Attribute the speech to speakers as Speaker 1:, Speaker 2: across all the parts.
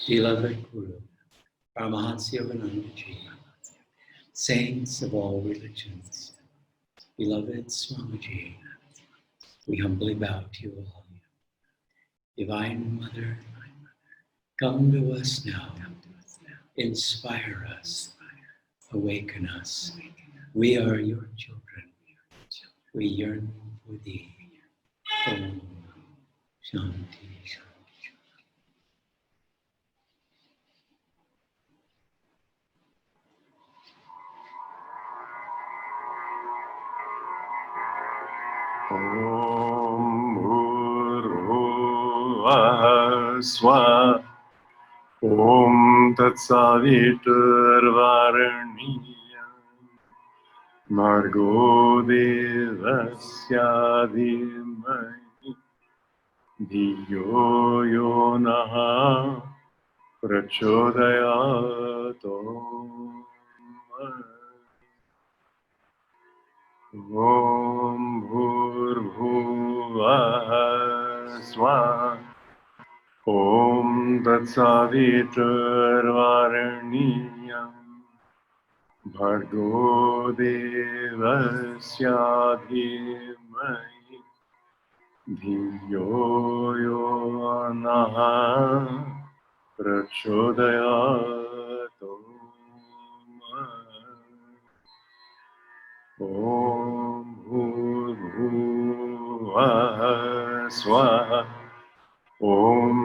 Speaker 1: beloved Guru, Paramahansa Yoganandaji, saints of all religions, beloved Swamiji, we humbly bow to you all. Divine Mother, come to us now, inspire us, awaken us. We are your children. We yearn for thee. Om Shanti Shanti.
Speaker 2: Om Bhurvuvah Swah. Om Tatsaviturvarenyam Bhargo Devasya Dhimahi Dhiyo Yonaha Prachodayat. Om Bhurvuvah Swah. Om Tatsaviturvarenyam Bhargo Devasya Dhimahi Dhiyo Yonaha Prachodayat. Om Bhurvuvah Swah. Om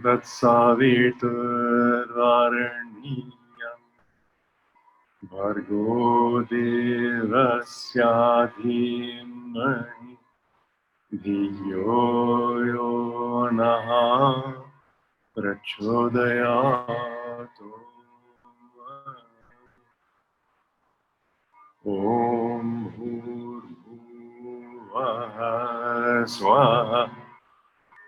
Speaker 2: Tatsaviturvarenyam Bhargo Devasya Dhimahi Dhiyo Yonaha Prachodayat. Om Bhurvuvah Swah.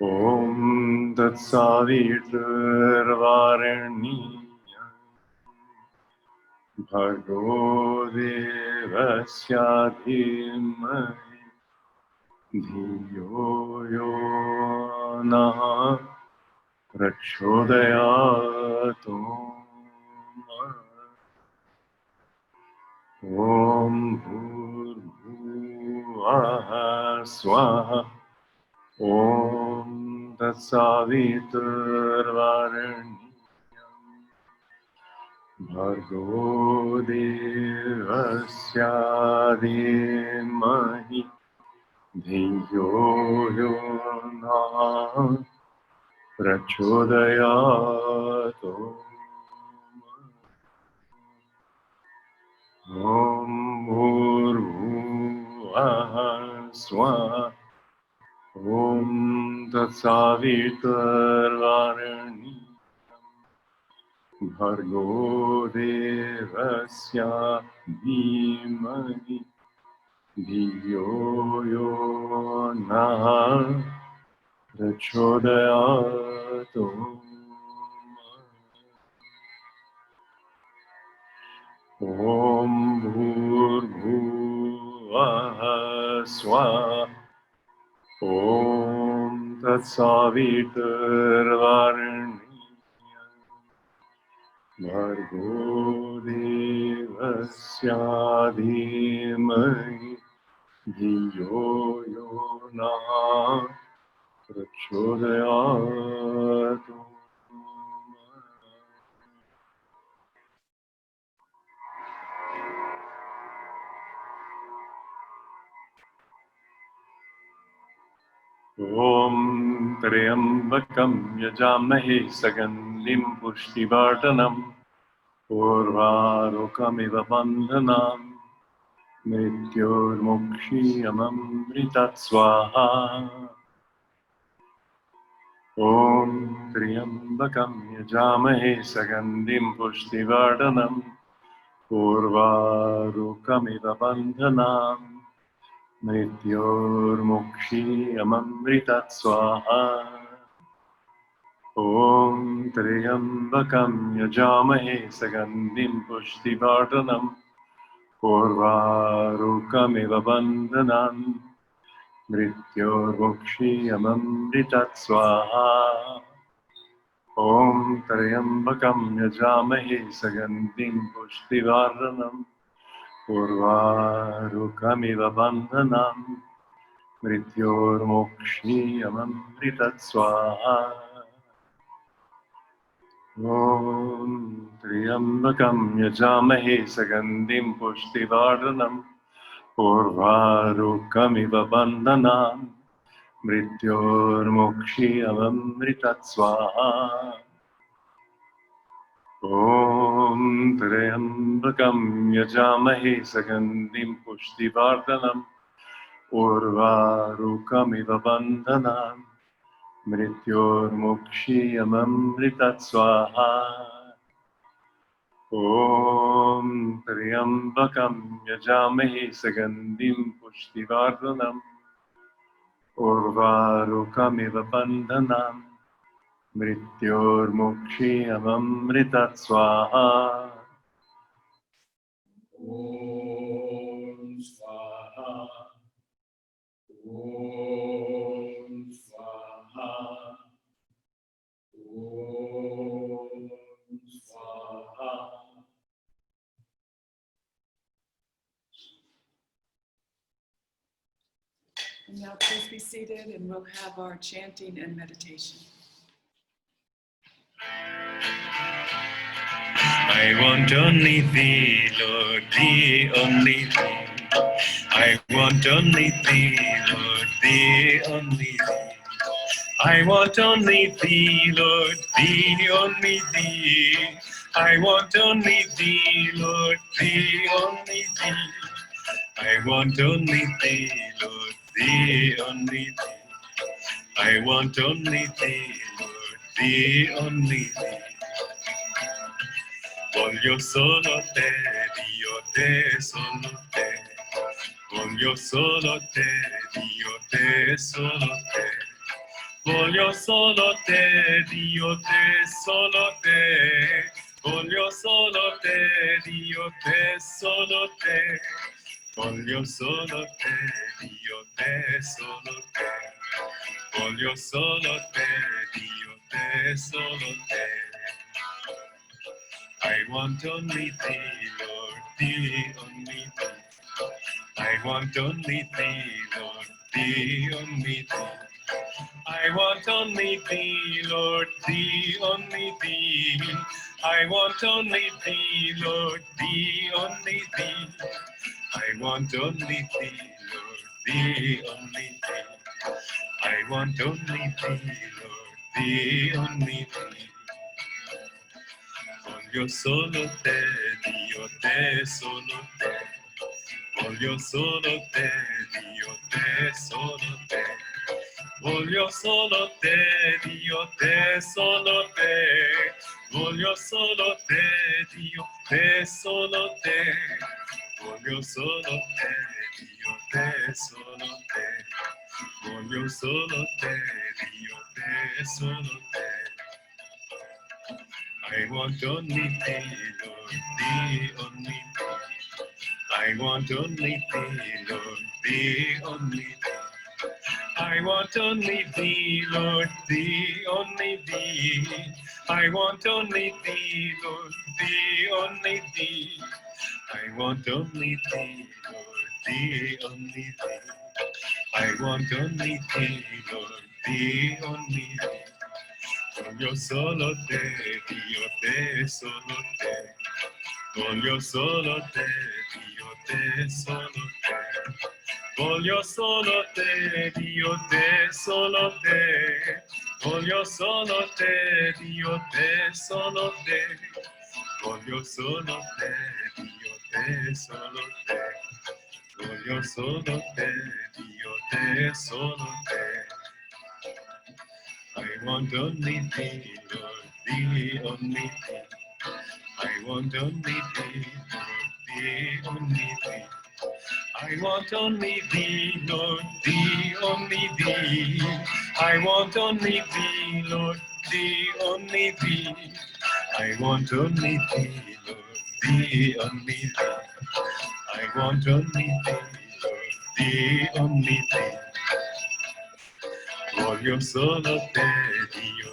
Speaker 2: Om Tatsaviturvarenyam Bhargo Devasya Dhimahi Dhiyo Yonaha Prachodayat. Om Bhurvuvah Swah. Om Tatsaviturvarenyam Bhargo Devasya Dhimahi Dhiyo Yonaha Prachodayat. Om Bhurvuvah Swah. Om Tatsaviturvarenyam Bhargo Devasya Dhimahi Dhiyo Yonaha Prachodayat. Om Bhurvuvah Swah. Om Tatsaviturvarenyam Bhargo Devasya Dhimahi Dhiyo Yonaha Prachodayat. Om Triambakam Yajamahe Sagandhim Pushtivardhanam Urvarukamiva Bandhanam Mrityormukshiyamamritat Swaha. Om Triambakam Yajamahe Sagandhim Pushtivardhanam Urvarukamiva Bandhanam Mrityormukshiyamamritat Swaha. Om Triambakam Yajamahe Sagandhim Pushtivardhanam Urvarukamiva Bandhanam Mrityormukshiyamamritat Swaha. Om Trayambakam Yajamahe Sagandhim Pushtivaranam Urvarukamiva Bandhanam Mrityormokshiyamamritat Swaha. Om Triyambakam Yajamahe Sagandhim Pushtivaranam Urvarukamiva Bandhanam Mrityormokshiyamamritat Swaha. Om Triyambakam Yajamahe Sagandhim Pushtivaranam Urvarukamiva Bandhanam Mrityormokshiyamamritat Swaha. Om Triyambakam Yajamahe Sagandhim Pushtivaranam Urvarukamiva Bandhanam Mrityormokshiyamamritat Swaha.
Speaker 1: Om Swaha. Om Swaha. Om Swaha.
Speaker 3: And now please be seated and we'll have our chanting and meditation.
Speaker 4: I want only thee, Lord, thee, only thee. I want only thee, Lord, thee, only thee. I want only thee, Lord, thee, only thee. I want only thee, Lord, thee, only thee. I want only thee, Lord, thee, only thee. I want only thee, Lord, thee, only thee. Voglio solo te, Dio te, solo te. Voglio solo te, Dio te, solo te. Voglio solo te, Dio te, solo te. Voglio solo te, Dio te, solo te. Voglio solo te, Dio te, solo te. Voglio solo te, Dio te, solo te. I want only thee, Lord, thee, only thee. I want only thee, Lord, thee, only thee. I want only thee, Lord, thee, only thee. I want only thee, Lord, thee, only thee. I want only thee, Lord, thee, only thee. I want only thee, Lord, thee, only thee. Voglio solo te, Dio te, solo te. Voglio solo te, Dio te, solo te. Voglio solo te, Dio te, solo te. Voglio solo te, Dio te, solo te. Voglio solo te, Dio te, solo te. Voglio solo te, Dio te, solo te. I want only thee, Lord, thee, only thee. I want only thee, Lord, thee, only thee. I want only thee, Lord, thee, only thee. I want only thee, Lord, thee, only thee. I want only thee, Lord, thee, only thee. I want only thee, Lord, thee, only thee. Voglio solo te, Dio te, solo te. Voglio solo te, Dio te, solo te. Voglio solo te, Dio te, solo te. Voglio solo te, Dio te, solo te. Voglio solo te, Dio te, solo te. Voglio solo te, Dio te, solo te. I want only thee, Lord, thee, only thee. I want only thee, Lord, thee, only thee. I want only thee, Lord, thee, only thee. I want only thee, Lord, thee, only thee. I want only thee, Lord, thee, only thee. I want only thee, Lord, thee, only thee. Voglio solo te, Dio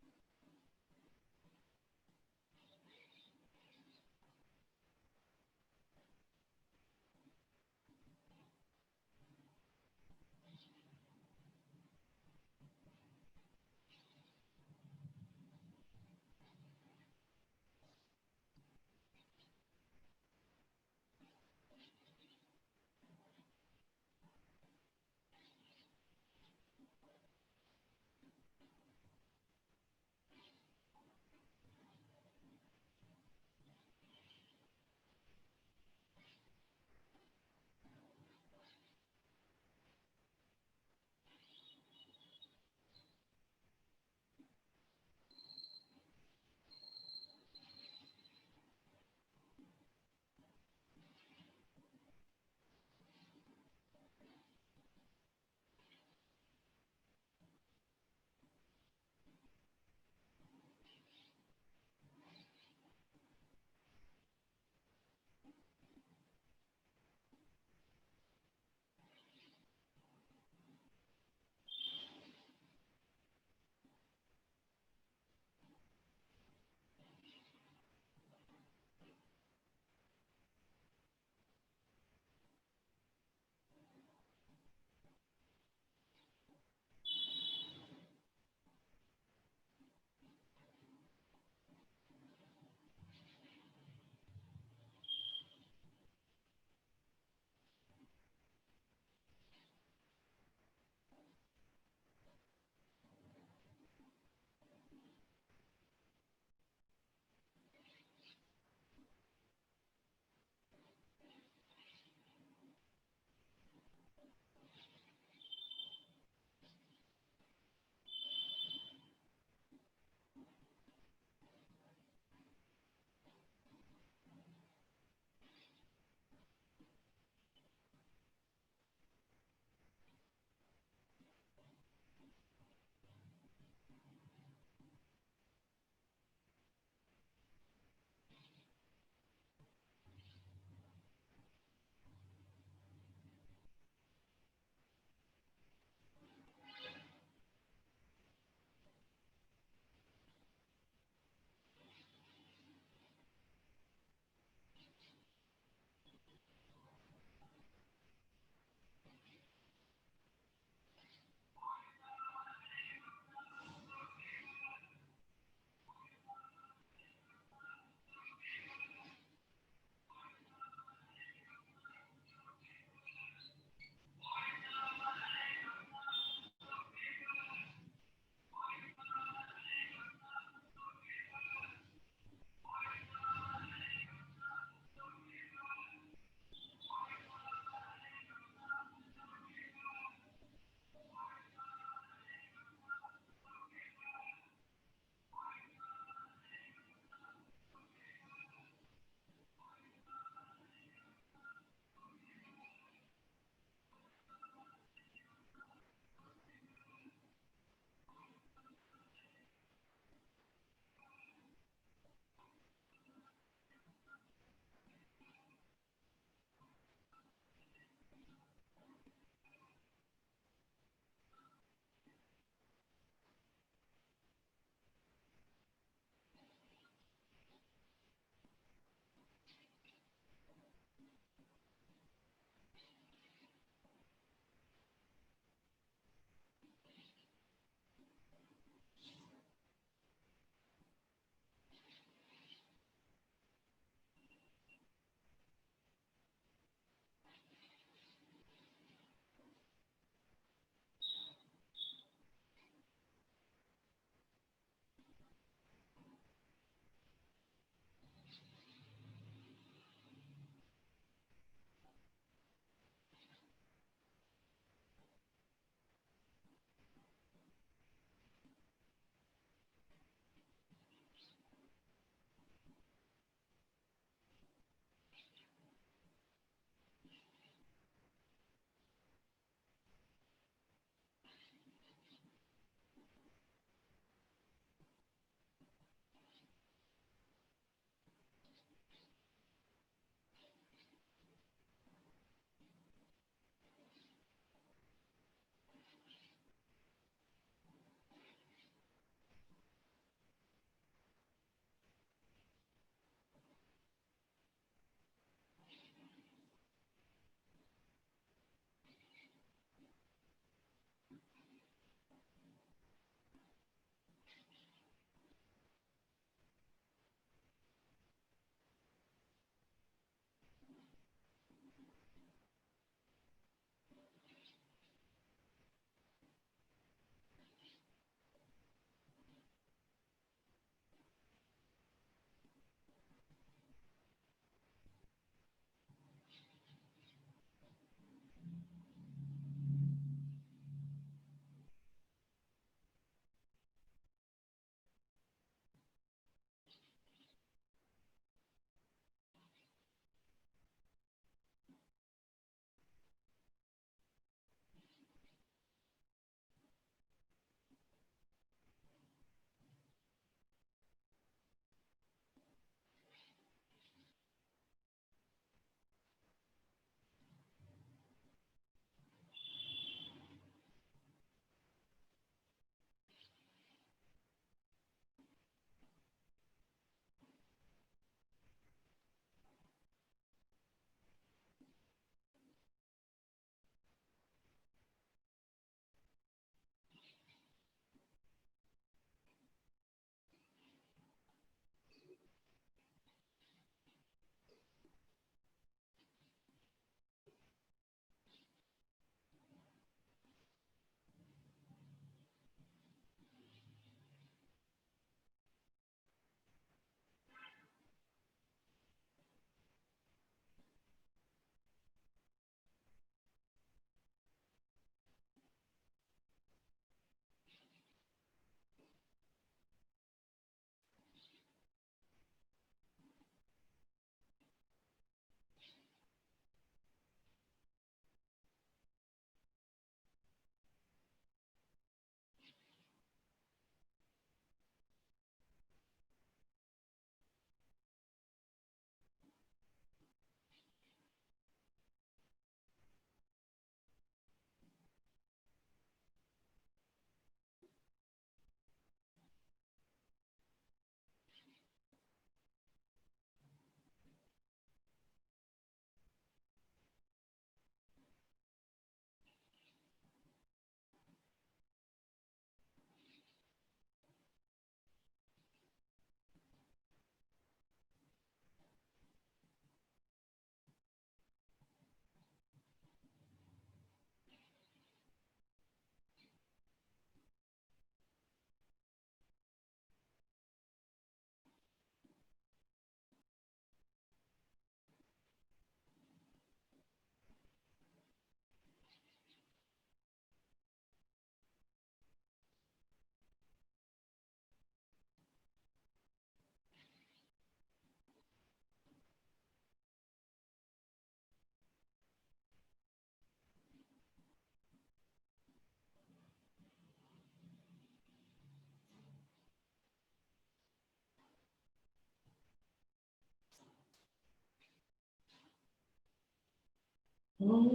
Speaker 3: Welcome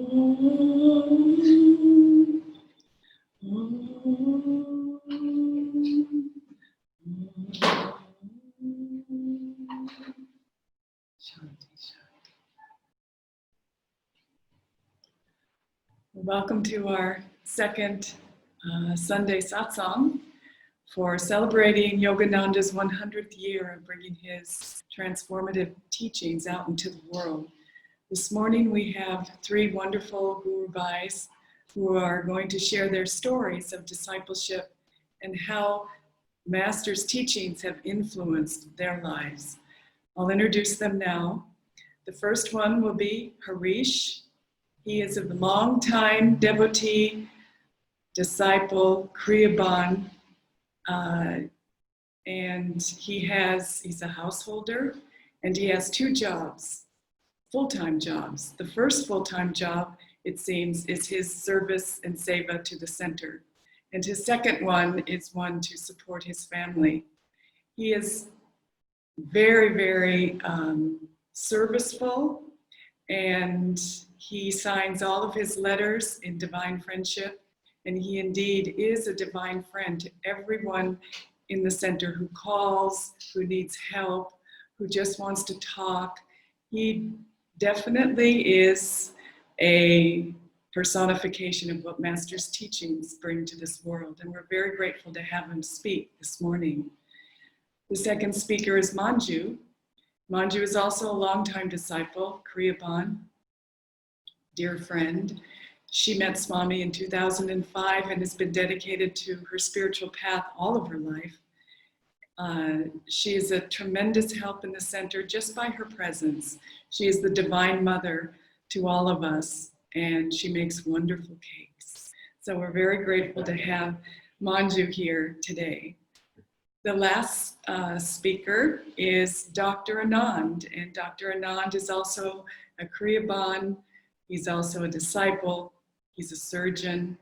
Speaker 3: to our second Sunday Satsang for celebrating Yogananda's 100th year of bringing his transformative teachings out into the world. This morning we have three wonderful Guru Bhais who are going to share their stories of discipleship and how Master's teachings have influenced their lives. I'll introduce them now. The first one will be Harish. He is a long-time devotee, disciple, Kriyaban, and he's a householder, and he has two jobs, full-time jobs. The first full-time job, it seems, is his service and seva to the center. And his second one is one to support his family. He is very, very serviceful, and he signs all of his letters in divine friendship. And he indeed is a divine friend to everyone in the center who calls, who needs help, who just wants to talk. He definitely is a personification of what Master's teachings bring to this world. And we're very grateful to have him speak this morning. The second speaker is Manju. Manju is also a longtime disciple, Kriyaban, dear friend. She met Swami in 2005 and has been dedicated to her spiritual path all of her life. She is a tremendous help in the center just by her presence. She is the divine mother to all of us, and she makes wonderful cakes. So we're very grateful to have Manju here today. The last speaker is Dr. Anand, and Dr. Anand is also a Kriyaban. He's also a disciple. He's a surgeon.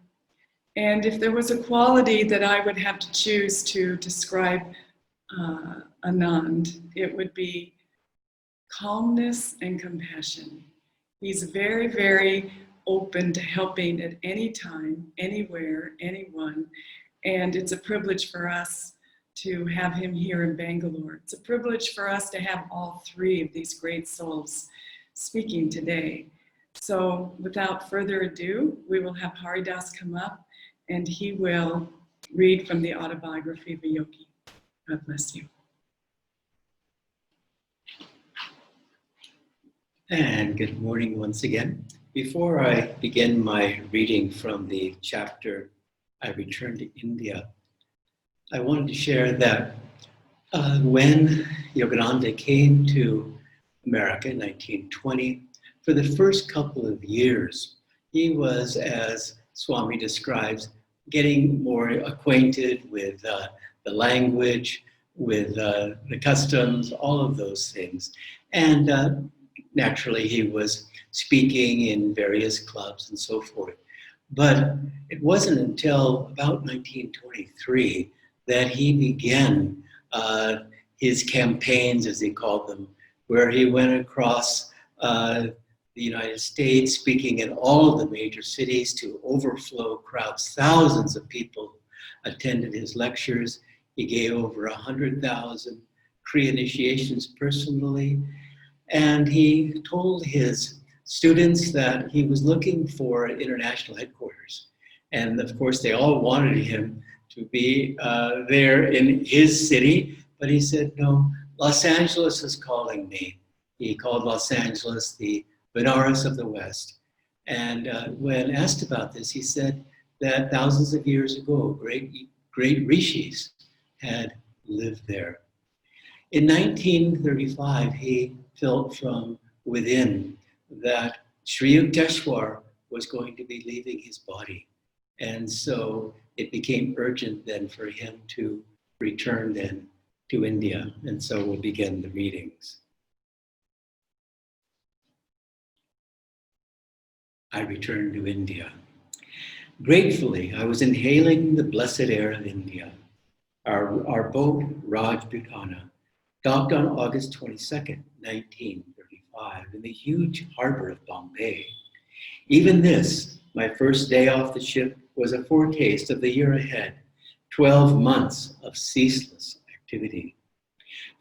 Speaker 3: And if there was a quality that I would have to choose to describe Anand, it would be calmness and compassion. He's very, very open to helping at any time, anywhere, anyone. And it's a privilege for us to have him here in Bangalore. It's a privilege for us to have all three of these great souls speaking today. So without further ado, we will have Haridas come up and he will read from the autobiography of a yogi. God bless you.
Speaker 5: And good morning once again. Before I begin my reading from the chapter, I Returned to India, I wanted to share that when Yogananda came to America in 1920, for the first couple of years, he was, as Swami describes, getting more acquainted with the language, with the customs, all of those things. And naturally, he was speaking in various clubs and so forth. But it wasn't until about 1923 that he began his campaigns, as he called them, where he went across the United States, speaking in all of the major cities to overflow crowds. Thousands of people attended his lectures. He gave over 100,000 Kriya initiations personally. And he told his students that he was looking for an international headquarters. And of course, they all wanted him to be there in his city. But he said, no, Los Angeles is calling me. He called Los Angeles the Benares of the West. And when asked about this, he said that thousands of years ago, great rishis had lived there. In 1935, he felt from within that Sri Yukteswar was going to be leaving his body. And so it became urgent then for him to return then to India. And so we'll begin the readings. I returned to India. Gratefully, I was inhaling the blessed air of India. Our boat, Raj Bhutana, docked on August 22nd, 1935, in the huge harbor of Bombay. Even this, my first day off the ship, was a foretaste of the year ahead, 12 months of ceaseless activity.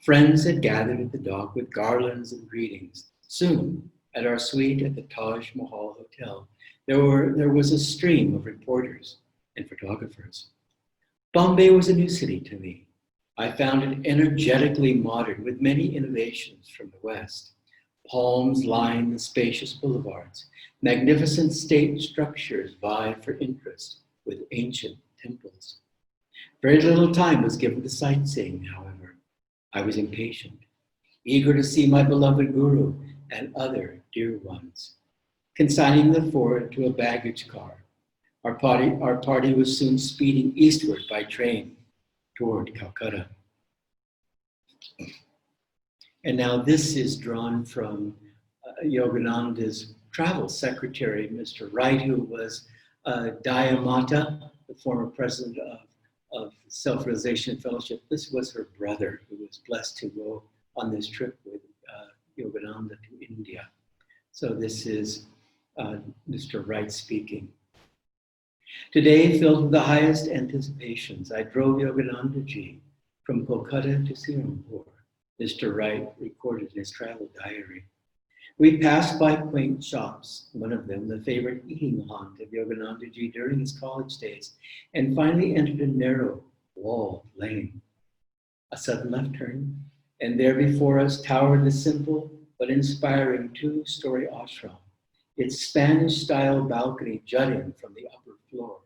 Speaker 5: Friends had gathered at the dock with garlands and greetings. Soon, at our suite at the Taj Mahal Hotel, there was a stream of reporters and photographers. Bombay was a new city to me. I found it energetically modern with many innovations from the West. Palms line the spacious boulevards. Magnificent state structures vie for interest with ancient temples. Very little time was given to sightseeing, however. I was impatient, eager to see my beloved Guru and other dear ones. Consigning the four into a baggage car, our party was soon speeding eastward by train toward Calcutta. And now this is drawn from Yogananda's travel secretary, Mr. Wright, who was Dayamata, the former president of Self-Realization Fellowship. This was her brother, who was blessed to go on this trip with Yogananda to India. So this is Mr. Wright speaking. Today, filled with the highest anticipations, I drove Yoganandaji from Kolkata to Sirampur. Mr. Wright recorded in his travel diary. We passed by quaint shops, one of them the favorite eating haunt of Yoganandaji during his college days, and finally entered a narrow, walled lane. A sudden left turn, and there before us towered the simple but inspiring two-story ashram, its Spanish-style balcony jutting from the upper floor.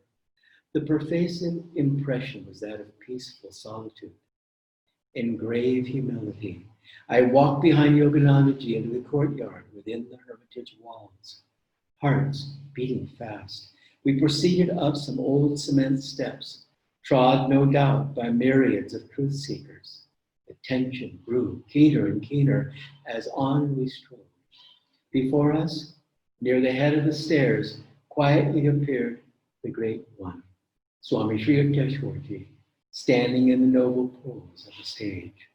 Speaker 5: The pervasive impression was that of peaceful solitude. In grave humility, I walked behind Yoganandaji into the courtyard within the hermitage walls. Hearts beating fast, we proceeded up some old cement steps, trod no doubt by myriads of truth seekers. The tension grew keener and keener as on we strode. Before us, near the head of the stairs, quietly appeared the Great One, Swami Sri Yukteswarji, standing in the noble pose of the stage.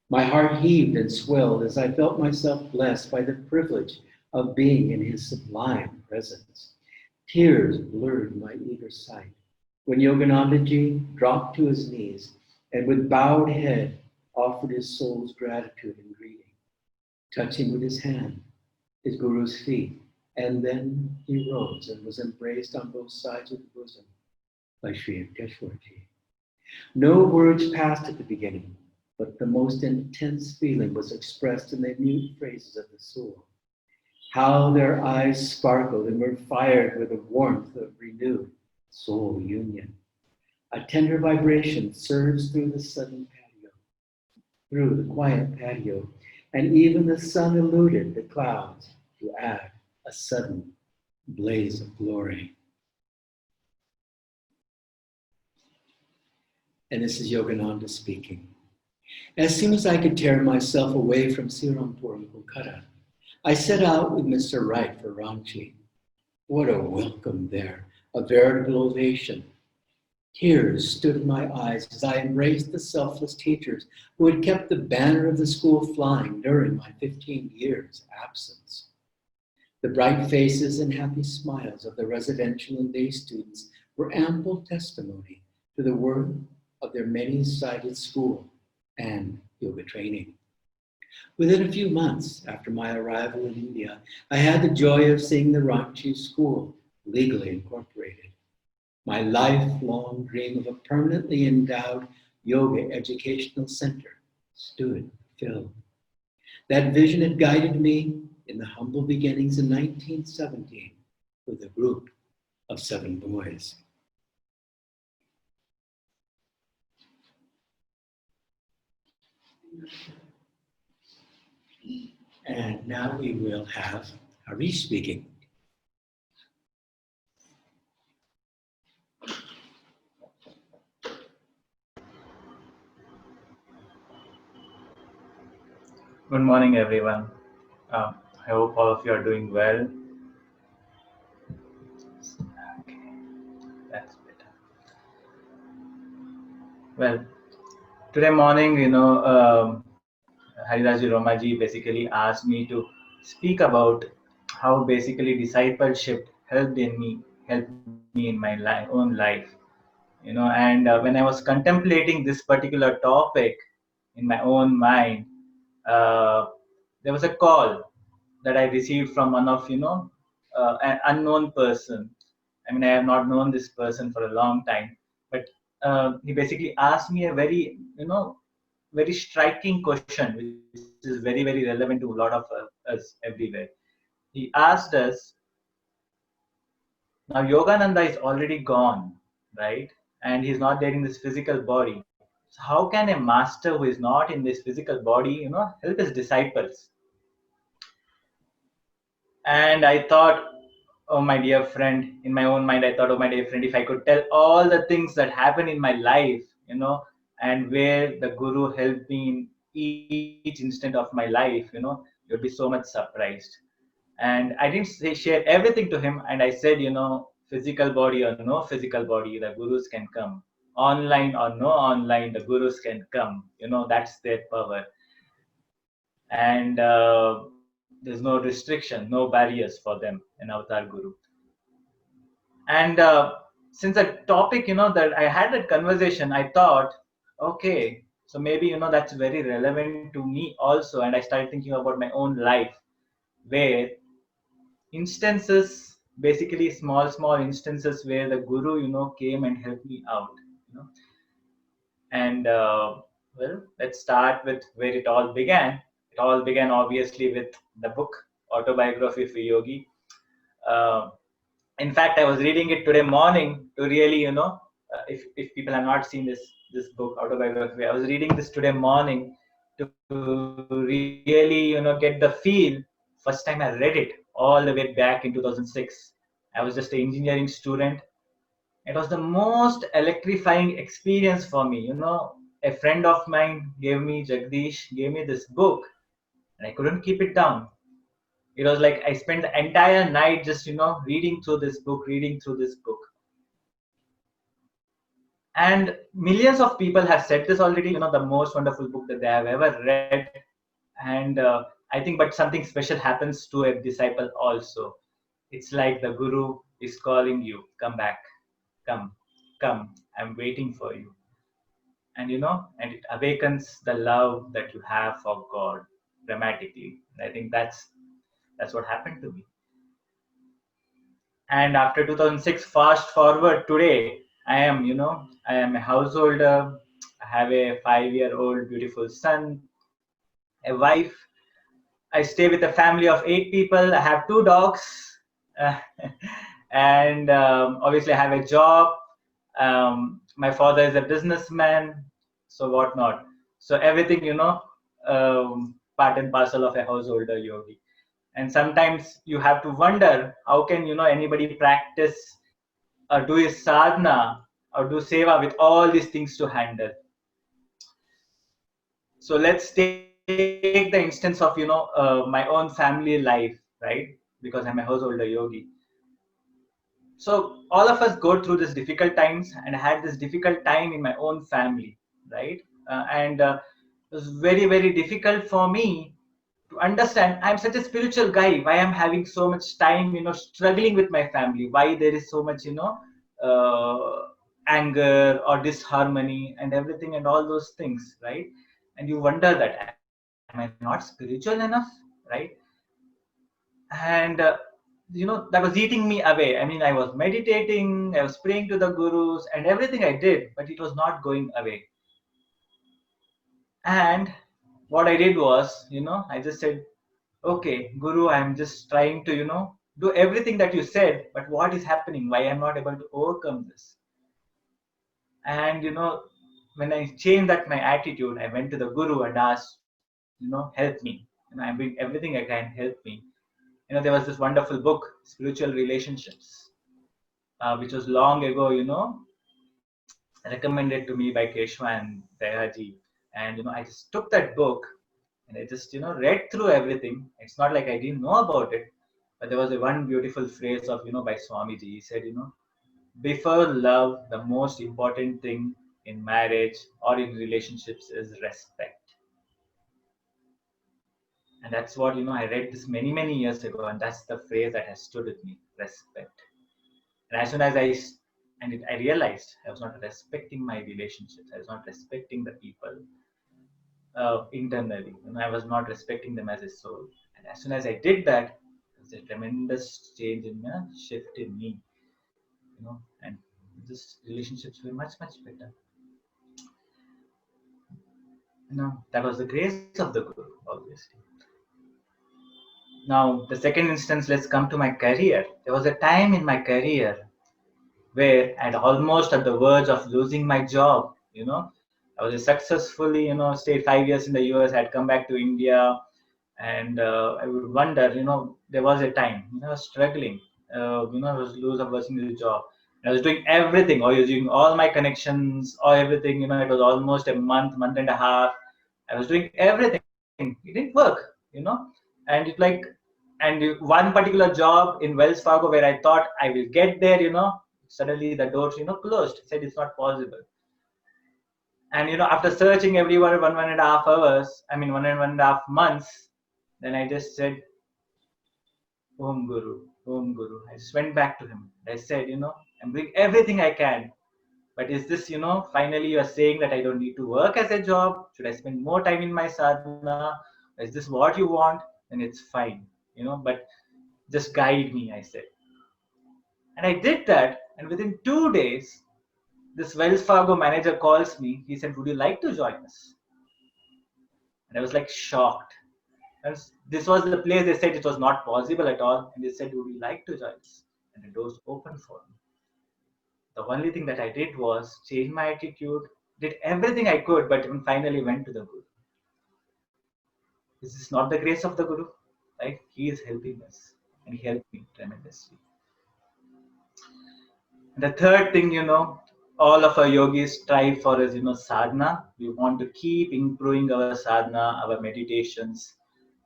Speaker 5: My heart heaved and swelled as I felt myself blessed by the privilege of being in his sublime presence. Tears blurred my eager sight when Yoganandaji dropped to his knees and with bowed head offered his soul's gratitude and greeting, touching with his hand his Guru's feet, and then he rose and was embraced on both sides of the bosom by Sri Yukteswarji. No words passed at the beginning, but the most intense feeling was expressed in the mute phrases of the soul. How their eyes sparkled and were fired with the warmth of renewed soul union. A tender vibration surged through the quiet patio, and even the sun eluded the clouds to add a sudden blaze of glory. And this is Yogananda speaking. As soon as I could tear myself away from Sirampur and Kolkata, I set out with Mr. Wright for Ranchi. What a welcome there, a veritable ovation. Tears stood in my eyes as I embraced the selfless teachers who had kept the banner of the school flying during my 15 years' absence. The bright faces and happy smiles of the residential and day students were ample testimony to the worth of their many-sided school and yoga training. Within a few months after my arrival in India, I had the joy of seeing the Ranchi school legally incorporated. My lifelong dream of a permanently endowed yoga educational center stood fulfilled. That vision had guided me in the humble beginnings in 1917 with a group of 7 boys. And now we will have Harish speaking.
Speaker 6: Good morning, everyone. I hope all of you are doing well. Okay, that's better. Well, today morning, Harirajji Romaji basically asked me to speak about how basically discipleship helped me in my own life. And when I was contemplating this particular topic in my own mind, uh, there was a call that I received from one of an unknown person. I mean, I have not known this person for a long time, but he basically asked me a very very striking question, which is very very relevant to a lot of us everywhere. He asked us, now Yogananda is already gone, right? And he's not there in this physical body. So how can a master who is not in this physical body, help his disciples? And I thought, oh my dear friend, in my own mind, I thought, oh my dear friend, if I could tell all the things that happen in my life, and where the Guru helped me in each instant of my life, you'll be so much surprised. And I didn't share everything to him, and I said, physical body or no physical body, the Gurus can come. Online or no online, the Gurus can come. That's their power. And there's no restriction, no barriers for them in Avatar Guru. And since the topic, that I had that conversation, I thought, okay, so maybe that's very relevant to me also. And I started thinking about my own life, where instances, basically small instances, where the Guru came and helped me out. you know and well, let's start with where it all began. It all began obviously with the book Autobiography of a Yogi. uh, in fact, I was reading it today morning to really, if people have not seen this book Autobiography, I was reading this today morning to really, get the feel. First time I read it all the way back in 2006. I was just an engineering student. It was the most electrifying experience for me. A friend of mine Jagdish gave me this book, and I couldn't keep it down. It was like I spent the entire night just, reading through this book. And millions of people have said this already, the most wonderful book that they have ever read. And I think, but something special happens to a disciple also. It's like the Guru is calling you, come back, come, come, I'm waiting for you. And and it awakens the love that you have for God dramatically. And I think that's what happened to me. And after 2006, fast forward today, I am a householder. I have a 5-year-old beautiful son, a wife. I stay with a family of 8 people. I have 2 dogs. uh, and obviously I have a job. My father is a businessman, so whatnot. So everything, part and parcel of a householder yogi. And sometimes you have to wonder, how can anybody practice or do his sadhana or do seva with all these things to handle. So let's take the instance of my own family life, right? Because I'm a householder yogi. So all of us go through these difficult times, and I had this difficult time in my own family, right? And it was very very difficult for me to understand, I'm such a spiritual guy, why I'm having so much time, struggling with my family, why there is so much, uh, anger or disharmony and everything and all those things, right? And you wonder that, am I not spiritual enough, right? And that was eating me away. I mean, I was meditating, I was praying to the gurus and everything I did, but it was not going away. And what I did was, I just said, okay, Guru, I'm just trying to, do everything that you said, but what is happening? Why I'm not able to overcome this? And, when I changed that my attitude, I went to the Guru and asked, help me. I'm doing everything I can, help me. There was this wonderful book, Spiritual Relationships, which was long ago, recommended to me by Keshwa and Dayaji. And, I just took that book and I just, read through everything. It's not like I didn't know about it, but there was a one beautiful phrase of, by Swamiji. He said, before love, the most important thing in marriage or in relationships is respect. And that's what, I read this many, many years ago, and that's the phrase that has stood with me: respect. And as soon as I realized I was not respecting my relationships, I was not respecting the people internally, I was not respecting them as a soul. And as soon as I did that, there's a tremendous change in shift in me, and this relationships were much, much better. That was the grace of the Guru, obviously. Now, the second instance, let's come to my career. There was a time in my career where I'd almost at the verge of losing my job. I was successfully, stayed 5 years in the US. I'd come back to India, and I would wonder, there was a time, I was struggling. I was losing the job. I was doing everything, or using all my connections, or everything. It was almost a month and a half. I was doing everything. It didn't work, and it like, and one particular job in Wells Fargo where I thought I will get there, suddenly the doors, closed. Said it's not possible. And after searching everywhere 1.5 hours, 1.5 months, then I just said, Om Guru, Om Guru. I just went back to him. I said, I'm doing everything I can. But is this, finally you are saying that I don't need to work as a job? Should I spend more time in my sadhana? Is this what you want? Then it's fine, but just guide me, I said. And I did that. And within 2 days, this Wells Fargo manager calls me. He said, would you like to join us? And I was like shocked. And this was the place they said it was not possible at all. And they said, would you like to join us? And the doors opened for me. The only thing that I did was change my attitude, did everything I could, but even finally went to the Guru. This is not the grace of the Guru, right? He is helping us, and he helped me tremendously. And the third thing, all of our yogis strive for is, sadhana. We want to keep improving our sadhana, our meditations,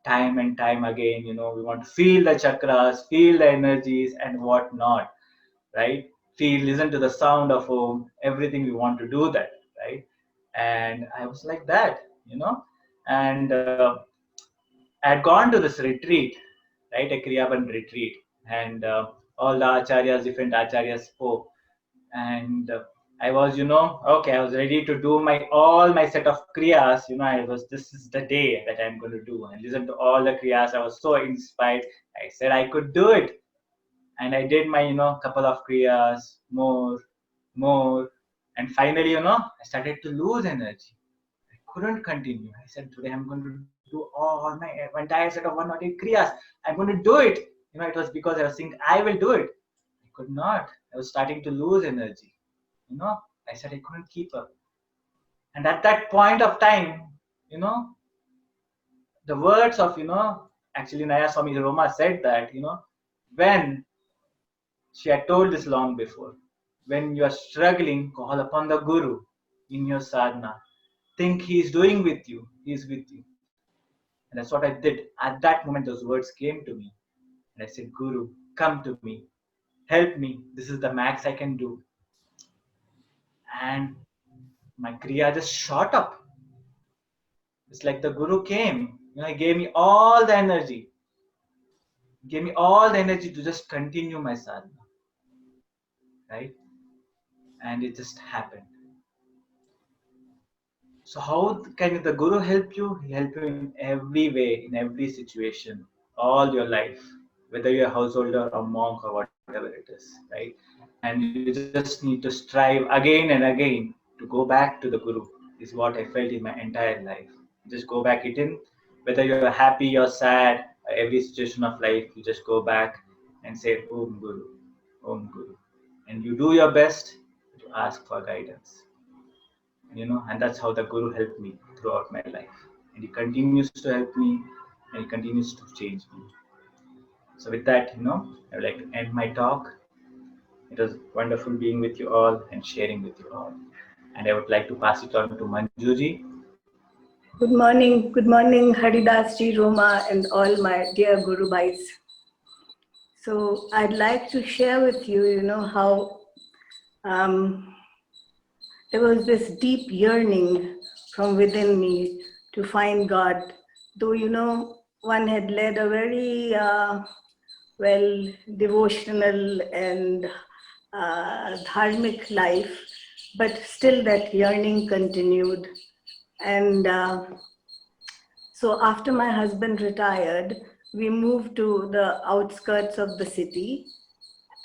Speaker 6: time and time again. We want to feel the chakras, feel the energies, and whatnot, right? Listen to the sound of Om, everything. We want to do that, right? And I was like that, and I had gone to this retreat, right? A Kriyaban retreat, and all the acharyas, different acharyas spoke, and I was, okay, I was ready to do all my set of kriyas. This is the day that I'm going to do. And listen to all the kriyas. I was so inspired. I said I could do it. And I did my, couple of kriyas, more. And finally, I started to lose energy. I couldn't continue. I said, today I'm going to do all my entire set of 108 kriyas. I'm going to do it. It was because I was thinking, I will do it. I could not. I was starting to lose energy. I said I couldn't keep up. And at that point of time, the words of, actually Naya Swami Roma said that, when she had told this long before, when you are struggling, call upon the Guru in your sadhana. Think he is doing with you. He is with you. And that's what I did. At that moment, those words came to me. And I said, Guru, come to me. Help me. This is the max I can do. And my kriya just shot up. It's like the Guru came. He gave me all the energy. Gave me all the energy to just continue my sadhana. Right? And it just happened. So how can the Guru help you? He'll help you in every way, in every situation, all your life, whether you're a householder or monk or whatever it is, right? And you just need to strive again and again to go back to the Guru, is what I felt in my entire life. Just go back it in, whether you're happy or sad, every situation of life, you just go back and say, Om Guru, Om Guru. And you do your best to ask for guidance. And that's how the Guru helped me throughout my life. And he continues to help me, and he continues to change me. So with that, I would like to end my talk. It was wonderful being with you all and sharing with you all. And I would like to pass it on to Manjuji.
Speaker 7: Good morning, Haridas Ji, Roma, and all my dear Guru Bhais. So I'd like to share with you, how there was this deep yearning from within me to find God. Though, one had led a very well devotional and dharmic life, but still that yearning continued. And so after my husband retired, we moved to the outskirts of the city.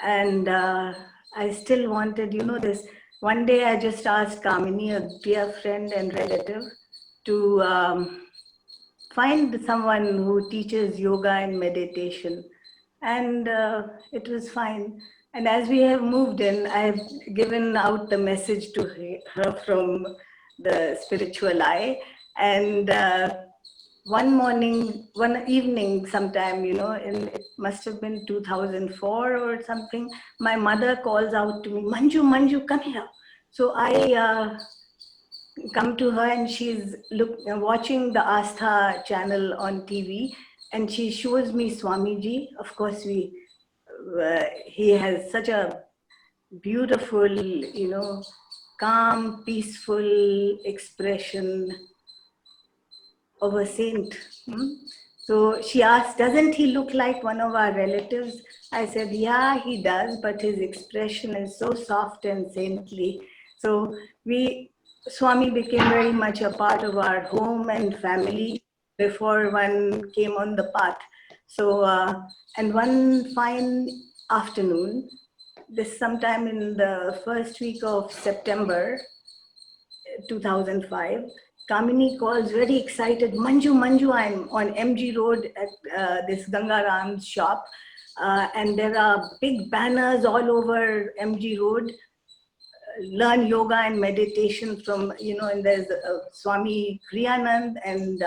Speaker 7: And I still wanted, this. One day I just asked Kamini, a dear friend and relative, to find someone who teaches yoga and meditation. And it was fine. And as we have moved in, I've given out the message to her from the spiritual eye. And one evening sometime, it must have been 2004 or something, my mother calls out to me, Manju, come here. So I come to her, and she's watching the Astha channel on TV, and she shows me Swamiji. Of course, he has such a beautiful, calm, peaceful expression of a saint. So she asked, doesn't he look like one of our relatives? I said, yeah, he does, but his expression is so soft and saintly. So Swami became very much a part of our home and family before one came on the path. So, and one fine afternoon, this sometime in the first week of September 2005, Kamini calls very excited, Manju, I'm on MG Road at this Gangaram's shop. And there are big banners all over MG Road. Learn yoga and meditation from, and there's Swami Kriyanand and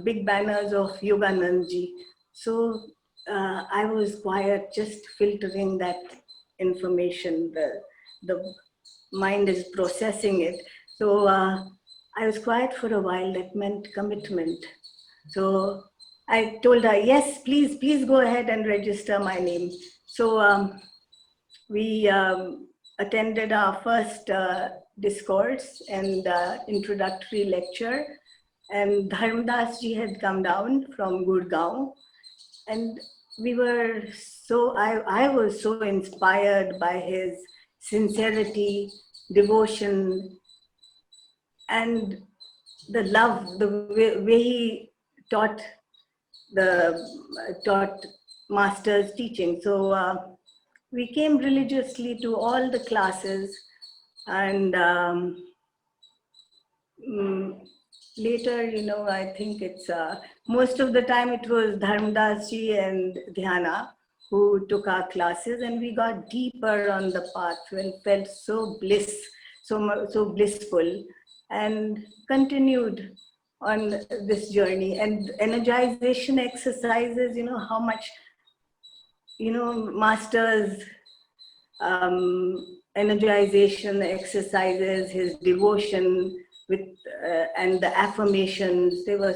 Speaker 7: big banners of Yoganandji. So I was quiet, just filtering that information. The mind is processing it. So I was quiet for a while. That meant commitment. So I told her, yes, please go ahead and register my name. So we attended our first discourse and introductory lecture. And Dharmdas ji had come down from Gurgaon. And I was so inspired by his sincerity, devotion, and the love, the way he taught master's teaching. So we came religiously to all the classes, and later, I think it's most of the time it was Dharmdas ji and Dhyana who took our classes, and we got deeper on the path and felt so blissful, and continued on this journey. And energization exercises, how much, Master's energization exercises, his devotion with and the affirmations, they were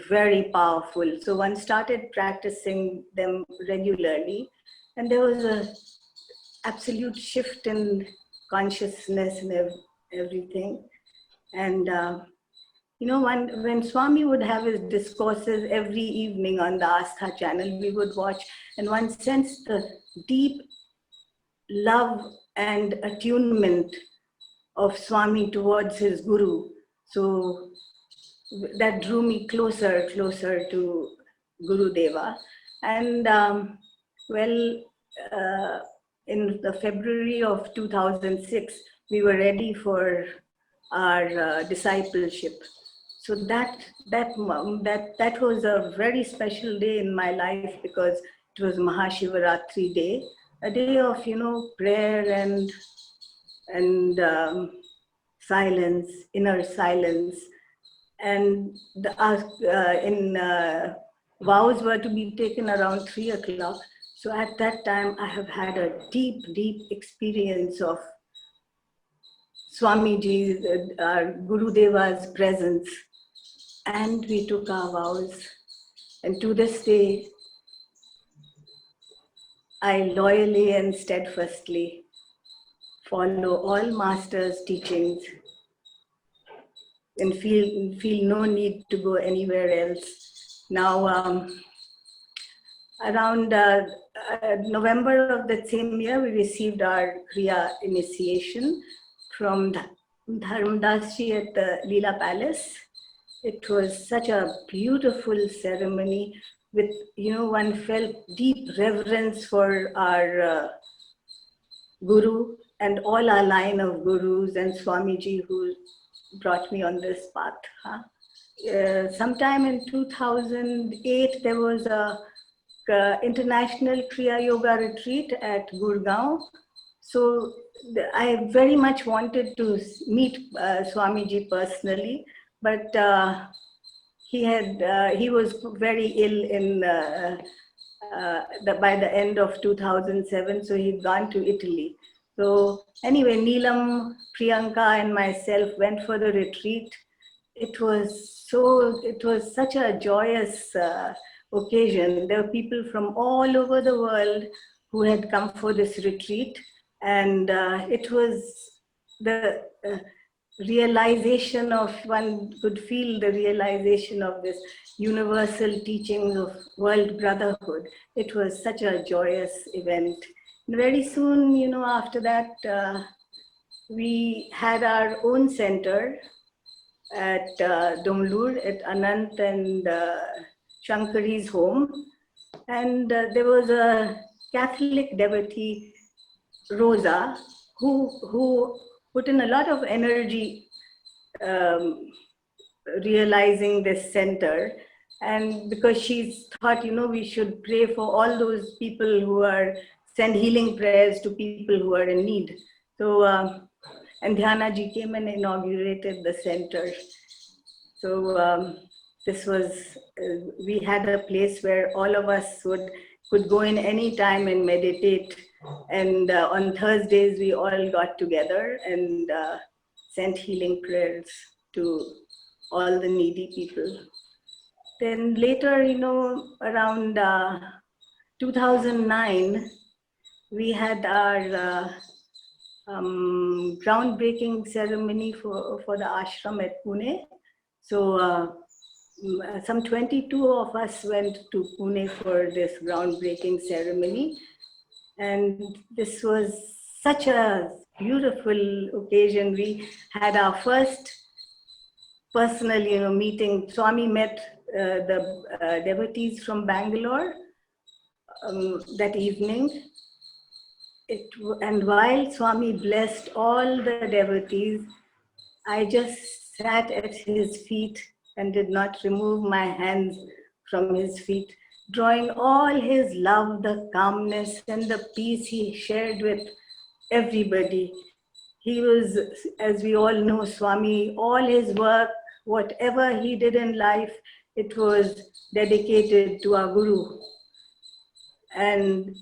Speaker 7: very powerful. So one started practicing them regularly, and there was a absolute shift in consciousness and everything. And when Swami would have his discourses every evening on the Astha channel, we would watch, and one sensed the deep love and attunement of Swami towards his Guru. So that drew me closer to Guru Deva. And in the February of 2006, we were ready for our discipleship. So that was a very special day in my life, because it was Mahashivaratri day, a day of prayer and silence, inner silence, and vows were to be taken around 3 o'clock. So at that time, I have had a deep experience of Swamiji's, Guru Deva's presence, and we took our vows. And to this day, I loyally and steadfastly follow all Master's teachings and feel no need to go anywhere else. Now, around November of that same year, we received our Kriya initiation from Dharmdasji at the Leela Palace. It was such a beautiful ceremony with, one felt deep reverence for our Guru and all our line of Gurus and Swamiji who brought me on this path. Sometime in 2008, there was a international Kriya Yoga retreat at Gurgaon. So I very much wanted to meet Swamiji personally, but he was very ill in by the end of 2007, so he'd gone to Italy. So anyway, Neelam, Priyanka, and myself went for the retreat. It was such a joyous occasion. There were people from all over the world who had come for this retreat, and it was the realization of, one could feel the realization of this universal teachings of world brotherhood. It was such a joyous event. And very soon, after that, we had our own center at Bangalore, at Ananda and Shankari's home. And there was a Catholic devotee, Rosa, who put in a lot of energy realizing this center. And because she's thought, we should pray for all those people who send healing prayers to people who are in need. So, and Dhyana ji came and inaugurated the center. So this was, we had a place where all of us could go in any time and meditate. And on Thursdays, we all got together and sent healing prayers to all the needy people. Then later, around 2009, we had our groundbreaking ceremony for the ashram at Pune. So some 22 of us went to Pune for this groundbreaking ceremony. And this was such a beautiful occasion. We had our first personal, meeting. Swami met the devotees from Bangalore that evening. And while Swami blessed all the devotees, I just sat at his feet and did not remove my hands from his feet, drawing all his love, the calmness and the peace he shared with everybody. He was, as we all know, Swami, all his work, whatever he did in life, it was dedicated to our Guru. And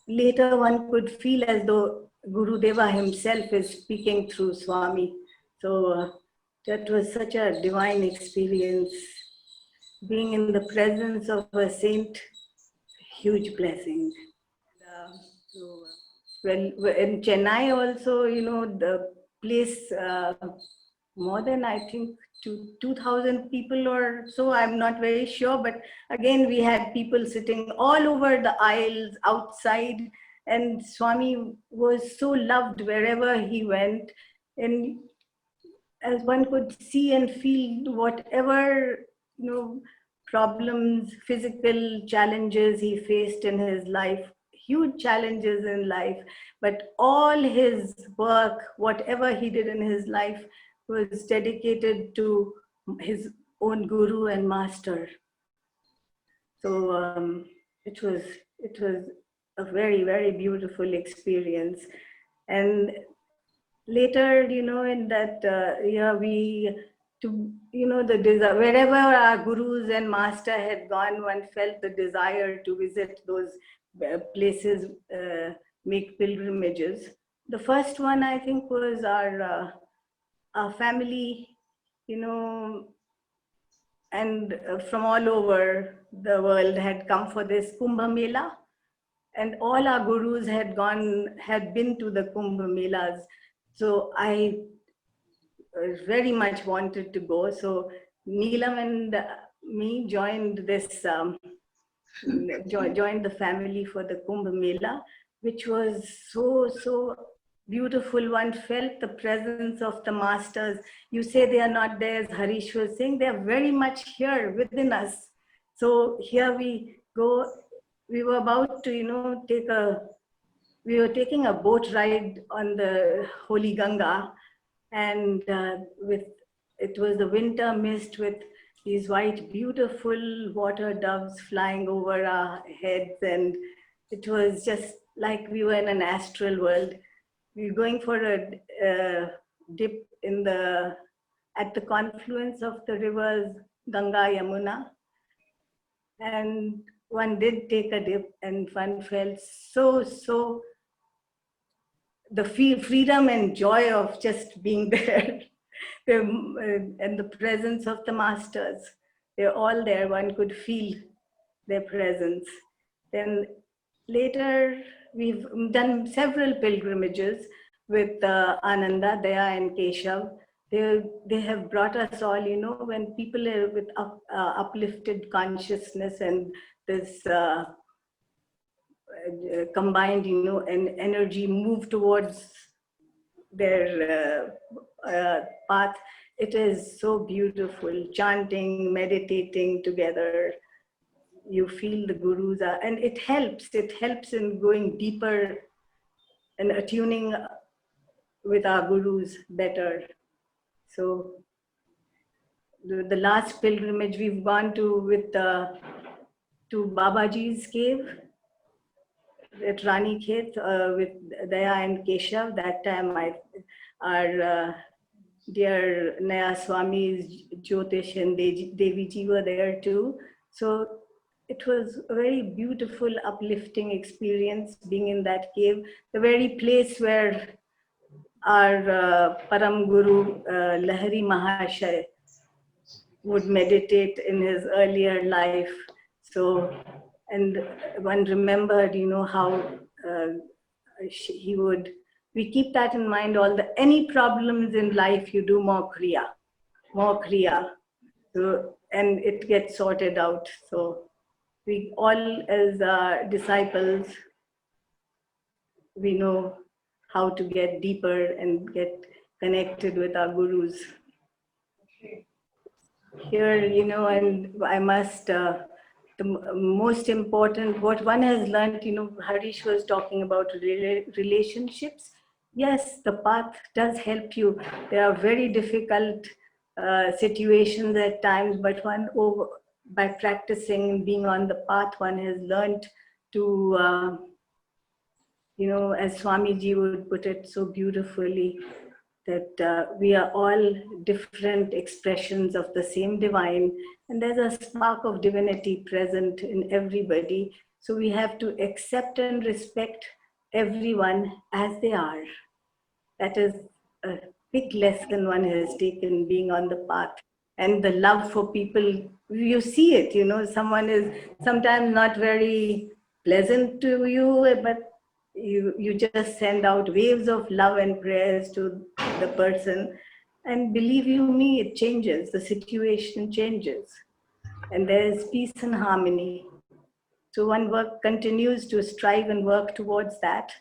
Speaker 7: later one could feel as though Guru Deva himself is speaking through Swami. So that was such a divine experience. Being in the presence of a saint, huge blessing. Well, in Chennai also, the place, more than I think 2,000 people or so, I'm not very sure, but again, we had people sitting all over the aisles outside, and Swami was so loved wherever he went. And as one could see and feel, whatever, problems, physical challenges he faced in his life, huge challenges in life, but all his work, whatever he did in his life, was dedicated to his own Guru and Master. So it was a very, very beautiful experience. And later, in that year, the desire, wherever our Gurus and Master had gone, one felt the desire to visit those places, make pilgrimages. The first one, I think, was our family, and from all over the world had come for this Kumbh Mela, and all our Gurus had been to the Kumbh Melas. So I very much wanted to go. So Neelam and me joined this, joined the family for the Kumbh Mela, which was so beautiful. One felt the presence of the masters. You say they are not there, as Harish was saying, they are very much here within us. So here we go. We were about to, we were taking a boat ride on the Holy Ganga, and it was the winter mist with these white, beautiful water doves flying over our heads, and it was just like we were in an astral world. We were going for a dip at the confluence of the rivers Ganga, Yamuna, and one did take a dip, and one felt so the freedom and joy of just being there. And the presence of the masters, they're all there. One could feel their presence. Then later, we've done several pilgrimages with Ananda, Daya, and Keshav. They have brought us all, when people are with uplifted consciousness and this combined, and energy move towards their path. It is so beautiful. Chanting, meditating together, you feel the gurus are, and it helps. It helps in going deeper and attuning with our gurus better. So the last pilgrimage we've gone to Babaji's cave at Rani Khet with Daya and Keshav. That time our dear Naya Swami's Jyotish and Devi Ji were there too. So it was a very beautiful, uplifting experience being in that cave, the very place where our Param Guru Lahari Mahashay would meditate in his earlier life. So, and one remembered, how he would, we keep that in mind, any problems in life, you do more kriya. So, and it gets sorted out. So we all as disciples, we know how to get deeper and get connected with our gurus. Here, and I must, the most important, what one has learned, Harish was talking about relationships. Yes, the path does help you. There are very difficult situations at times, but by practicing and being on the path, one has learned to, as Swamiji would put it so beautifully, that we are all different expressions of the same divine, and there's a spark of divinity present in everybody. So we have to accept and respect everyone as they are. That is a big lesson one has taken being on the path. And the love for people, you see it, someone is sometimes not very pleasant to you, but you just send out waves of love and prayers to the person, and believe you me, it changes, the situation changes, and there is peace and harmony. So one continues to strive and work towards that,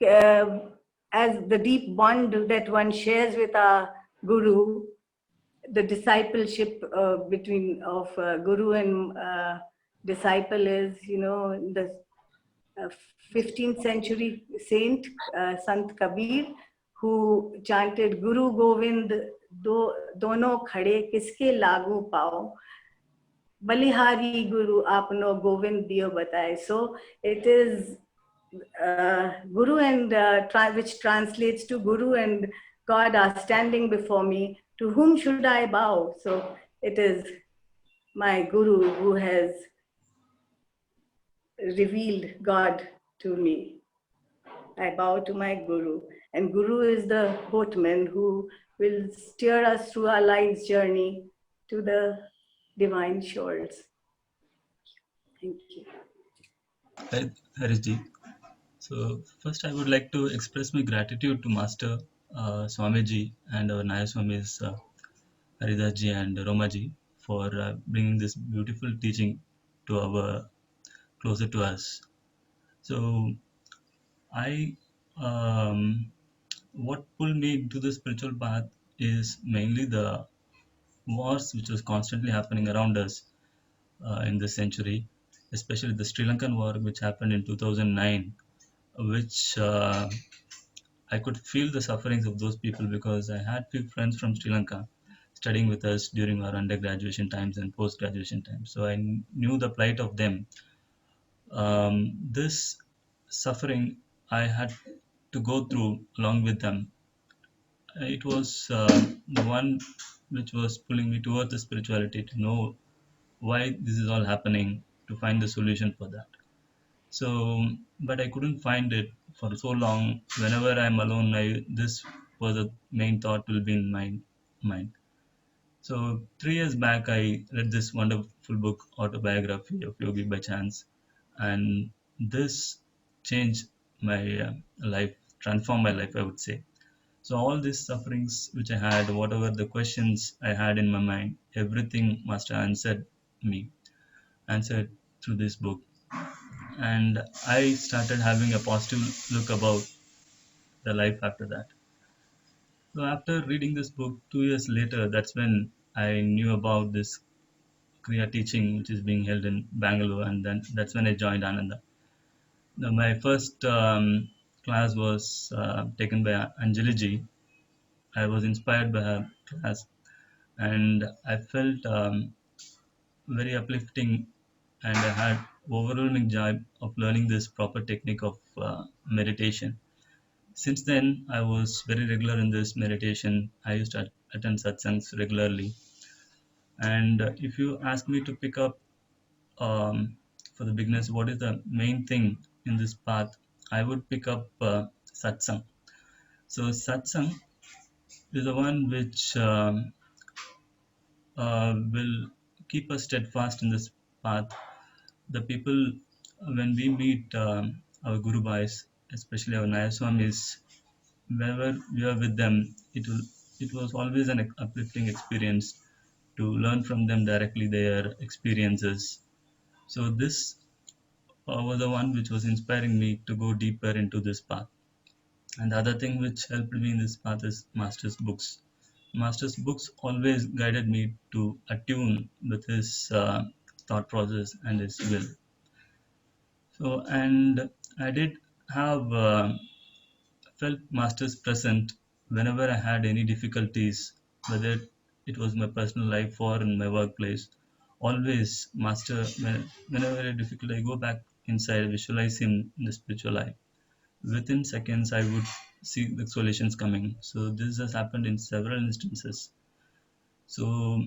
Speaker 7: as the deep bond that one shares with our guru, the discipleship between of guru and disciple is, the 15th century saint, Sant Kabir, who chanted Guru Govind dono khade kiske lagu pao, balihari guru apno Govind diyo bataye. So it is Guru and which translates to Guru and God are standing before me. To whom should I bow? So it is my Guru who has revealed God to me. I bow to my Guru. And Guru is the boatman who will steer us through our life's journey to the divine shores. Thank you.
Speaker 8: Harishji. So first I would like to express my gratitude to Master Swamiji and our Nayaswamis, Haridaji and Romaji, for bringing this beautiful teaching to our closer to us. So I what pulled me into the spiritual path is mainly the wars which was constantly happening around us in this century, especially the Sri Lankan war which happened in 2009, which I could feel the sufferings of those people because I had few friends from Sri Lanka studying with us during our undergraduation times and post-graduation times. So I knew the plight of them. This suffering I had to go through along with them. It was the one which was pulling me towards the spirituality to know why this is all happening, to find the solution for that. So, but I couldn't find it for so long. Whenever I'm alone, this was a main thought will be in my mind. So 3 years back, I read this wonderful book, Autobiography of Yogi by chance, and this changed my life, transformed my life, I would say. So all these sufferings which I had, whatever the questions I had in my mind, everything Master answered through this book. And I started having a positive look about the life after that. So after reading this book 2 years later, that's when I knew about this Kriya teaching which is being held in Bangalore, and then that's when I joined Ananda. Now, my first class was taken by Anjali ji. I was inspired by her class, and I felt very uplifting, and I had overwhelming joy of learning this proper technique of meditation. Since then, I was very regular in this meditation. I used to attend satsangs regularly. And if you ask me to pick up for the beginners, what is the main thing in this path, I would pick up satsang. So, satsang is the one which will keep us steadfast in this path. The people, when we meet our Guru Bhais, especially our Nayaswamis, whenever we are with them, it was always an uplifting experience to learn from them directly their experiences. So this was the one which was inspiring me to go deeper into this path. And the other thing which helped me in this path is Master's books. Master's books always guided me to attune with his thought process and his will. So, and I did have felt Master's present whenever I had any difficulties, whether it was my personal life or in my workplace. Always, Master, whenever I difficult, I go back inside, visualize him in the spiritual life. Within seconds, I would see the solutions coming. So this has happened in several instances. So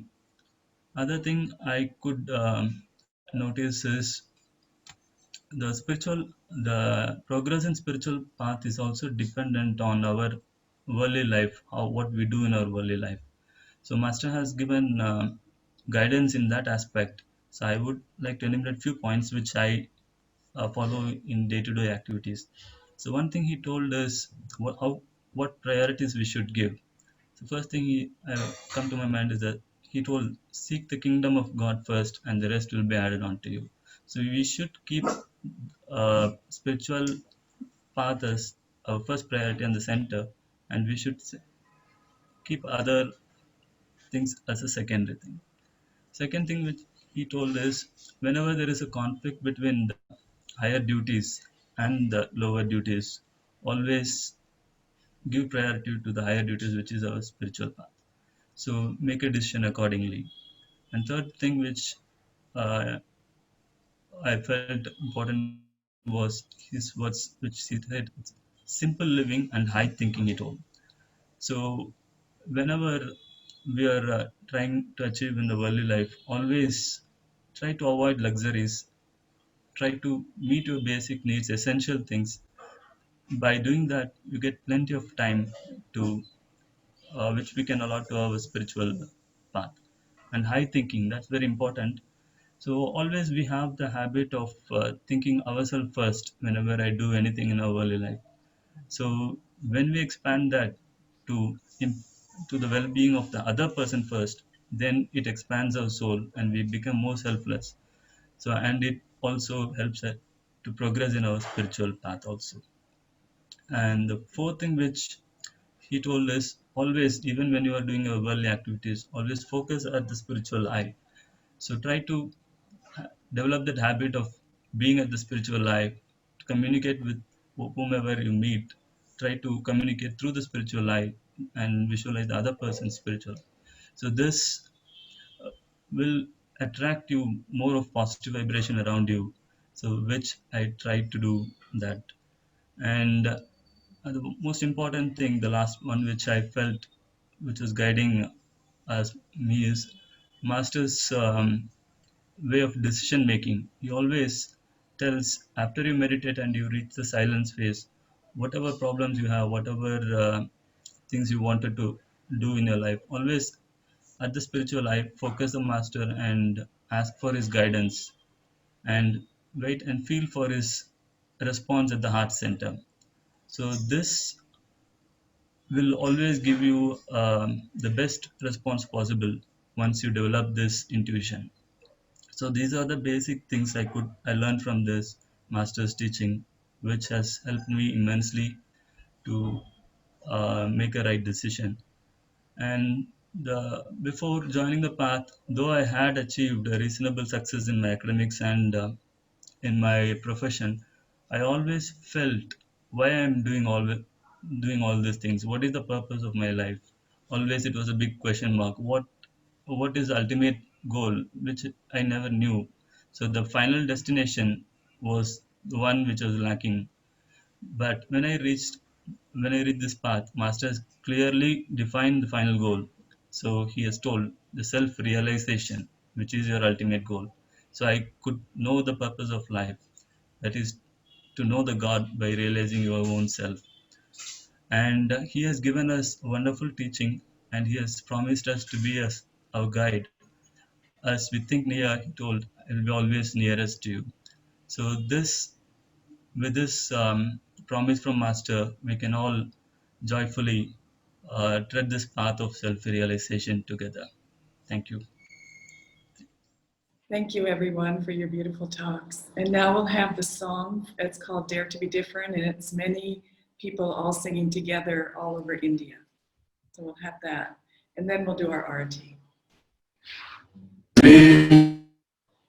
Speaker 8: other thing I could notice is the progress in spiritual path is also dependent on our worldly life, how what we do in our worldly life. So Master has given guidance in that aspect. So I would like to enumerate few points which I follow in day-to-day activities. So one thing he told us what priorities we should give. The first thing come to my mind is that he told, seek the kingdom of God first, and the rest will be added on to you. So we should keep spiritual path as our first priority and the center, and we should keep other things as a secondary thing. Second thing which he told is, whenever there is a conflict between the higher duties and the lower duties, always give priority to the higher duties, which is our spiritual path. So make a decision accordingly. And third thing which uh, I felt important was his words, which he said, simple living and high thinking, he told. So whenever we are trying to achieve in the worldly life, always try to avoid luxuries, try to meet your basic needs, essential things. By doing that, you get plenty of time to which we can allot to our spiritual path. And high thinking, that's very important. So always we have the habit of thinking ourselves first whenever I do anything in our early life. So when we expand that, to to the well-being of the other person first, then it expands our soul and we become more selfless. So, and it also helps us to progress in our spiritual path also. And the fourth thing which he told us, always, even when you are doing your worldly activities, always focus at the spiritual eye. So try to develop that habit of being at the spiritual eye, to communicate with whomever you meet. Try to communicate through the spiritual eye and visualize the other person's spiritual. So this will attract you more of positive vibration around you. So which I tried to do that. And the most important thing, the last one which I felt, which was guiding us, me, is Master's way of decision making. He always tells, after you meditate and you reach the silence phase, whatever problems you have, whatever things you wanted to do in your life, always at the spiritual eye, focus the Master and ask for his guidance and wait and feel for his response at the heart center. So this will always give you the best response possible once you develop this intuition. So these are the basic things I learned from this master's teaching, which has helped me immensely to make a right decision. And before joining the path, though I had achieved a reasonable success in my academics and in my profession, I always felt why I'm doing all these things. What is the purpose of my life? Always it was a big question mark. What is the ultimate goal, which I never knew. So the final destination was the one which was lacking. But when I read this path, Master has clearly defined the final goal. So he has told the self-realization, which is your ultimate goal. So I could know the purpose of life. That is to know the God by realizing your own self. And he has given us wonderful teaching, and he has promised us to be our guide. As we think near, he told, I will be always nearest to you. So with this promise from Master, we can all joyfully tread this path of self-realization together. Thank you.
Speaker 3: Thank you, everyone, for your beautiful talks. And now we'll have the song. It's called Dare to be Different, and it's many people all singing together all over India. So we'll have that. And then we'll do our arati.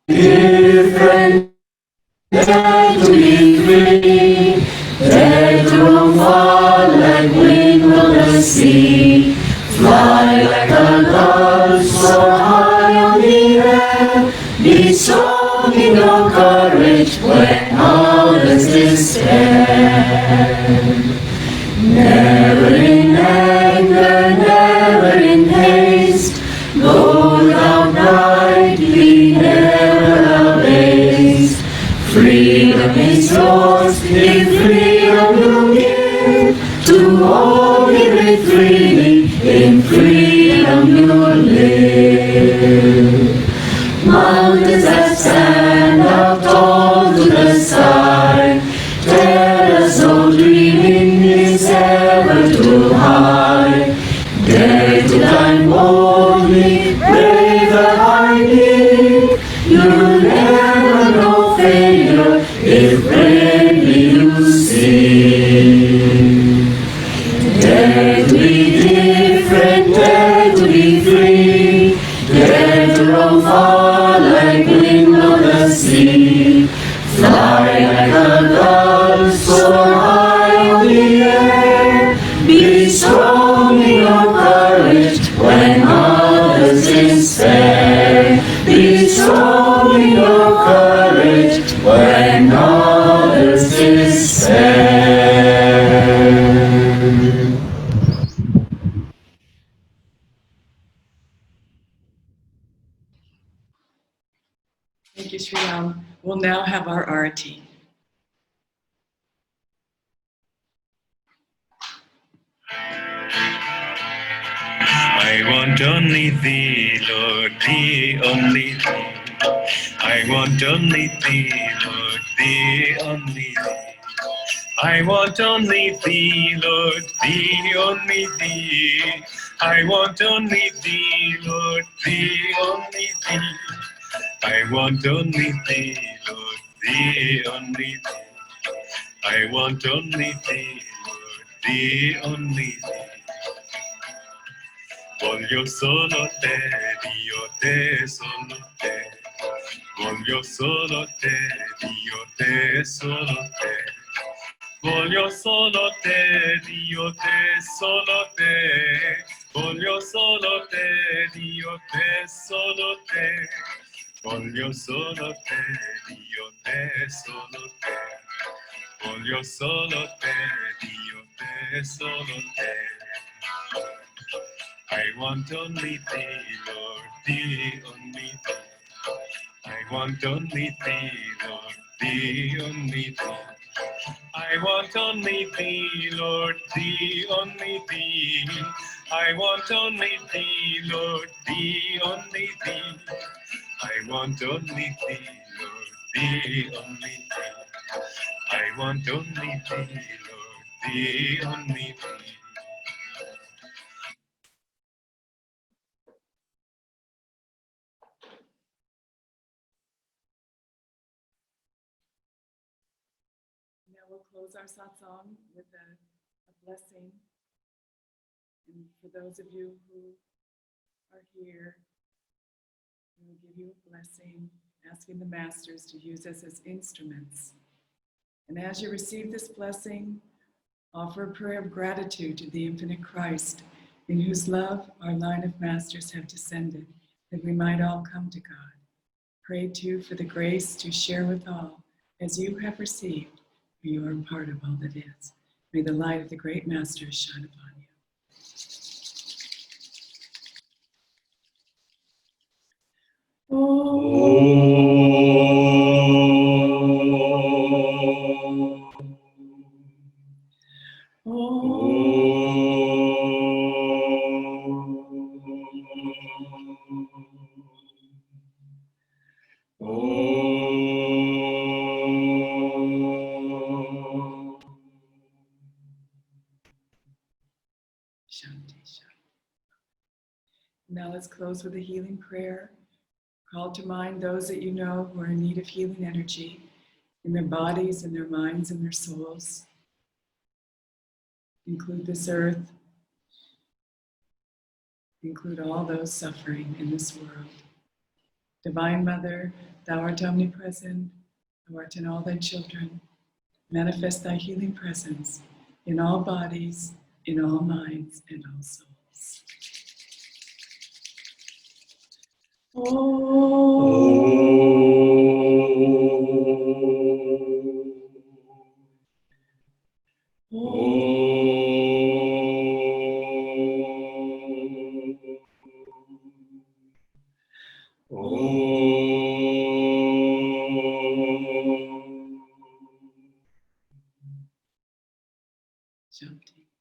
Speaker 1: Different, dare to be free, dare to fall like wind on the sea, fly like a dove so high on the air, be strong in your courage when others despair. Never in anger, never in haste, go without night, be never amazed. Freedom is yours, if freedom you give, to all give it freely, in freedom you live. Mountains that stand up tall to the sky, tell us no dreaming is ever too high. Dare to climb boldly, brave the high peak, you'll never know failure if bravely you see. Dare to be different, dare to be free, dare to roam far like wind on the sea, fly like a dove soar high on the air, be strong in your courage when others despair, be strong in your courage when others despair.
Speaker 3: Thank you, Sri Ram. We'll now have our arati.
Speaker 4: I want only thee, Lord, thee, only thee. I want only thee, Lord, thee, only thee. I want only thee, Lord, thee, only thee. I want only thee, Lord, thee, only thee. I want only thee, Lord, thee, only thee. I want only thee, Lord, thee, only thee. Voglio solo te, Dio te, solo te. Voglio solo te, Dio te, solo te. Voglio solo te, Dio te, solo te. Voglio solo te, Dio te, solo te. Voglio solo te, Dio te, solo te. Voglio solo te, Dio te, solo te. I want only thee, Lord, thee, only thee. I want only thee, Lord, thee, only thee. I want only thee, Lord, thee, only thee. I want only thee, Lord, thee, only thee. I want only thee, Lord, thee, only thee. I want only thee, Lord, thee, only thee.
Speaker 3: Now we'll close our satsang with a blessing. And for those of you who are here, we will give you a blessing, asking the masters to use us as instruments. And as you receive this blessing, offer a prayer of gratitude to the infinite Christ, in whose love our line of masters have descended, that we might all come to God. Pray too for the grace to share with all, as you have received, for you are part of all that is. May the light of the great masters shine upon you. Shanti, Shanti. Now let's close with a healing prayer. Call to mind those that you know who are in need of healing energy in their bodies, in their minds, and their souls. Include this earth. Include all those suffering in this world. Divine Mother, thou art omnipresent, thou art in all thy children. Manifest thy healing presence in all bodies, in all minds, and all souls. Shanti.